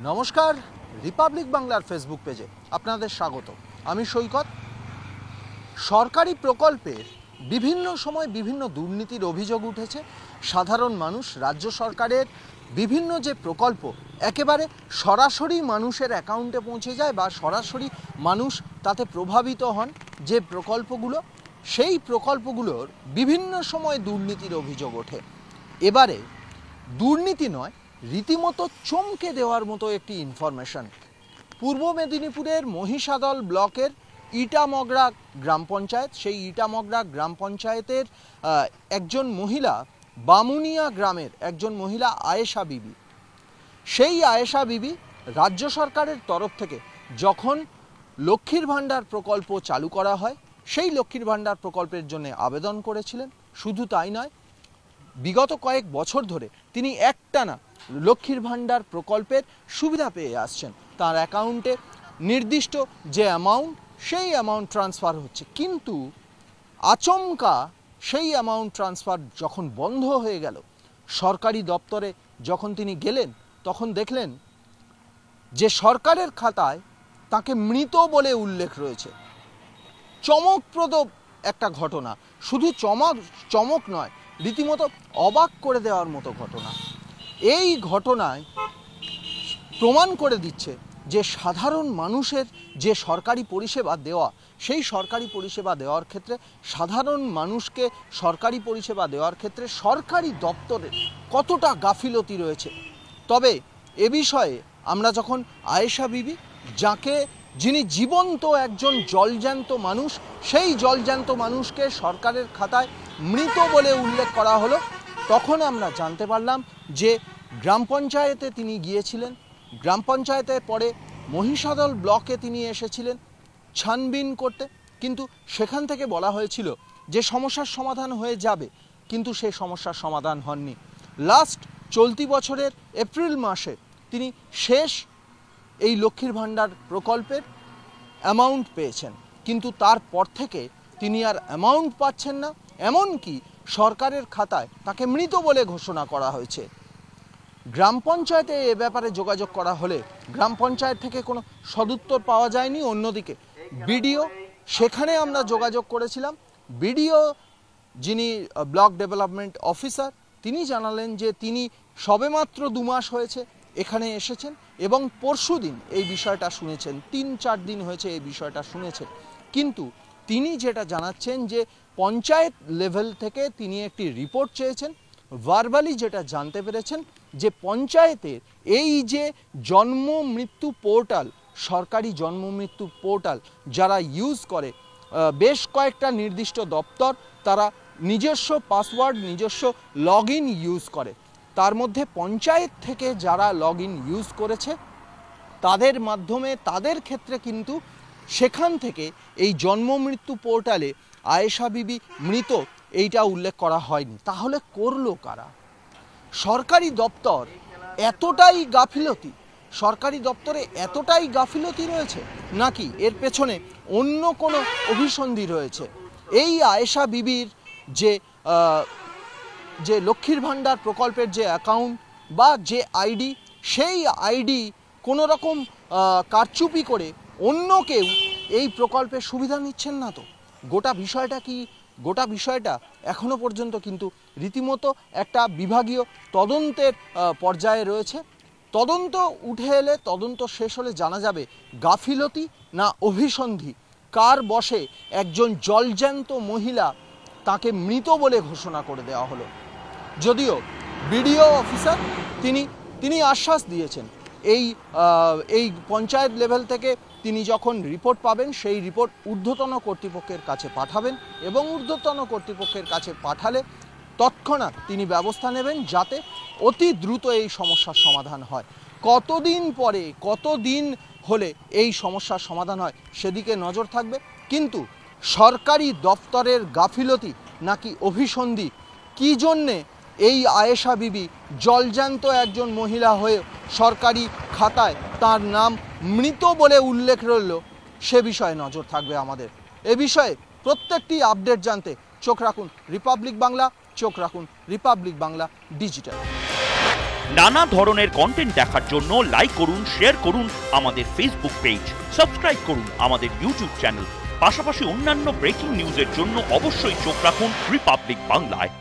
নমস্কার, রিপাবলিক বাংলার ফেসবুক পেজে আপনাদের স্বাগত। আমি সৈকত। সরকারি প্রকল্পের বিভিন্ন সময় বিভিন্ন দুর্নীতির অভিযোগ উঠেছে। সাধারণ মানুষ রাজ্য সরকারের বিভিন্ন যে প্রকল্প একেবারে সরাসরি মানুষের অ্যাকাউন্টে পৌঁছে যায় বা সরাসরি মানুষ তাতে প্রভাবিত হন। যে প্রকল্পগুলো, সেই প্রকল্পগুলোর বিভিন্ন সময় দুর্নীতির অভিযোগ ওঠে। এবারে দুর্নীতি নয়, রীতিমতো চমকে দেওয়ার মতো একটি ইনফরমেশন। পূর্ব মেদিনীপুরের মহিষাদল ব্লকের ইটামগরা গ্রাম পঞ্চায়েত, সেই ইটামগরা গ্রাম পঞ্চায়েতের একজন মহিলা, বামুনিয়া গ্রামের একজন মহিলা আয়েশা বিবি। সেই আয়েশা বিবি রাজ্য সরকারের তরফ থেকে যখন লক্ষ্মীর ভাণ্ডার প্রকল্প চালু করা হয়, সেই লক্ষ্মীর ভাণ্ডার প্রকল্পের জন্য আবেদন করেছিলেন। শুধু তাই নয়, বিগত কয়েক বছর ধরে তিনি একটানা লক্ষ্মীর ভাণ্ডার প্রকল্পের সুবিধা পেয়ে আসছেন। তার অ্যাকাউন্টে নির্দিষ্ট যে অ্যামাউন্ট, সেই অ্যামাউন্ট ট্রান্সফার হচ্ছে, কিন্তু আচমকা সেই অ্যামাউন্ট ট্রান্সফার যখন বন্ধ হয়ে গেল, সরকারি দপ্তরে যখন তিনি গেলেন, তখন দেখলেন যে সরকারের খাতায় তাকে মৃত বলে উল্লেখ রয়েছে। চমকপ্রদ একটা ঘটনা, শুধু চমক নয়, রীতিমতো অবাক করে দেওয়ার মতো ঘটনা। এই ঘটনায় প্রমাণ করে দিচ্ছে যে সাধারণ মানুষের যে সরকারি পরিষেবা দেওয়া, সেই সরকারি পরিষেবা দেওয়ার ক্ষেত্রে, সাধারণ মানুষকে সরকারি পরিষেবা দেওয়ার ক্ষেত্রে সরকারি দপ্তরের কতটা গাফিলতি রয়েছে। তবে এ বিষয়ে আমরা যখন আয়েশা বিবি, যিনি জীবন্ত একজন জলজ্যান্ত মানুষ, সেই জলজ্যান্ত মানুষকে সরকারের খাতায় মৃত বলে উল্লেখ করা হলো, তখন আমরা জানতে পারলাম যে গ্রাম পঞ্চায়েতে তিনি গিয়েছিলেন। গ্রাম পঞ্চায়েতের পরে মহিষাদল ব্লকে তিনি এসেছিলেন ছানবিন করতে, কিন্তু সেখান থেকে বলা হয়েছিল যে সমস্যার সমাধান হয়ে যাবে, কিন্তু সেই সমস্যার সমাধান হয়নি। লাস্ট চলতি বছরের এপ্রিল মাসে তিনি শেষ এই লক্ষ্মীর ভাণ্ডার প্রকল্পের অ্যামাউন্ট পেয়েছেন, কিন্তু তারপর থেকে তিনি আর অ্যামাউন্ট পাচ্ছেন না। এমনকি সরকারের খাতায় তাকে মৃত বলে ঘোষণা করা হয়েছে। গ্রাম পঞ্চায়েতে এ ব্যাপারে যোগাযোগ করা হলে গ্রাম পঞ্চায়েত থেকে কোনো সদুত্তর পাওয়া যায়নি। অন্যদিকে বিডিও, সেখানে আমরা যোগাযোগ করেছিলাম। বিডিও, যিনি ব্লক ডেভেলপমেন্ট অফিসার, তিনি জানালেন যে তিনি সবেমাত্র 2 মাস হয়েছে এখানে এসেছেন এবং পরশুদিন এই বিষয়টা শুনেছেন। 3-4 দিন হয়েছে এই বিষয়টা শুনেছেন, কিন্তু তিনি যেটা জানাচ্ছেন যে পঞ্চায়েত লেভেল থেকে তিনি একটি রিপোর্ট চেয়েছেন। ভার্বালি যেটা জানতে পেরেছেন যে পঞ্চায়েতের এই যে জন্ম মৃত্যু পোর্টাল, সরকারি জন্ম মৃত্যু পোর্টাল যারা ইউজ করে, বেশ কয়েকটা নির্দিষ্ট দপ্তর তারা নিজস্ব পাসওয়ার্ড, নিজস্ব লগ ইন ইউজ করে। তার মধ্যে পঞ্চায়েত থেকে যারা লগ ইন ইউজ করেছে তাদের মাধ্যমে, তাদের ক্ষেত্রে কিন্তু সেখান থেকে এই জন্ম মৃত্যু পোর্টালে আয়েশা বিবি মৃত এইটা উল্লেখ করা হয়নি। তাহলে করলো কারা? সরকারি দপ্তর এতটাই গাফিলতি, সরকারি দপ্তরে এতটাই গাফিলতি রয়েছে, নাকি এর পেছনে অন্য কোনো অভিসন্ধি রয়েছে? এই আয়েশা বিবির যে লক্ষ্মীর ভাণ্ডার প্রকল্পের যে অ্যাকাউন্ট বা যে আইডি, সেই আইডি কোনো রকম কারচুপি করে অন্য কেউ এই প্রকল্পের সুবিধা নিচ্ছেন না তো? গোটা বিষয়টা এখনো পর্যন্ত কিন্তু রীতিমতো একটা বিভাগীয় তদন্তের পর্যায়ে রয়েছে। তদন্ত উঠে এলে, তদন্ত শেষ হলে জানা যাবে গাফিলতি না অভিসন্ধি, কার বশে একজন জলজ্যান্ত মহিলা তাকে মৃত বলে ঘোষণা করে দেওয়া হলো। যদিও বিডিও অফিসার তিনি আশ্বাস দিয়েছেন এই পঞ্চায়েত লেভেল থেকে তিনি যখন রিপোর্ট পাবেন, সেই রিপোর্ট ঊর্ধ্বতন কর্তৃপক্ষের কাছে পাঠাবেন এবং ঊর্ধ্বতন কর্তৃপক্ষের কাছে পাঠালে তৎক্ষণাৎ তিনি ব্যবস্থা নেবেন যাতে অতি দ্রুত এই সমস্যার সমাধান হয়। কতদিন হলে এই সমস্যার সমাধান হয় সেদিকে নজর থাকবে। কিন্তু সরকারি দপ্তরের গাফিলতি নাকি অভিসন্ধি, কী জন্যে এই আয়েশা বিবি জলজ্যান্ত একজন মহিলা হয়ে সরকারি খাতায় তার নাম মৃত বলে উল্লেখ রইল, সে বিষয়ে নজর থাকবে আমাদের। এ বিষয়ে প্রত্যেকটি আপডেট জানতে চোখ রাখুন রিপাবলিক বাংলা, চোখ রাখুন রিপাবলিক বাংলা ডিজিটাল। নানা ধরনের কন্টেন্ট দেখার জন্য লাইক করুন, শেয়ার করুন আমাদের ফেসবুক পেজ, সাবস্ক্রাইব করুন আমাদের ইউটিউব চ্যানেল। পাশাপাশি অন্যান্য ব্রেকিং নিউজের জন্য অবশ্যই চোখ রাখুন রিপাবলিক বাংলায়।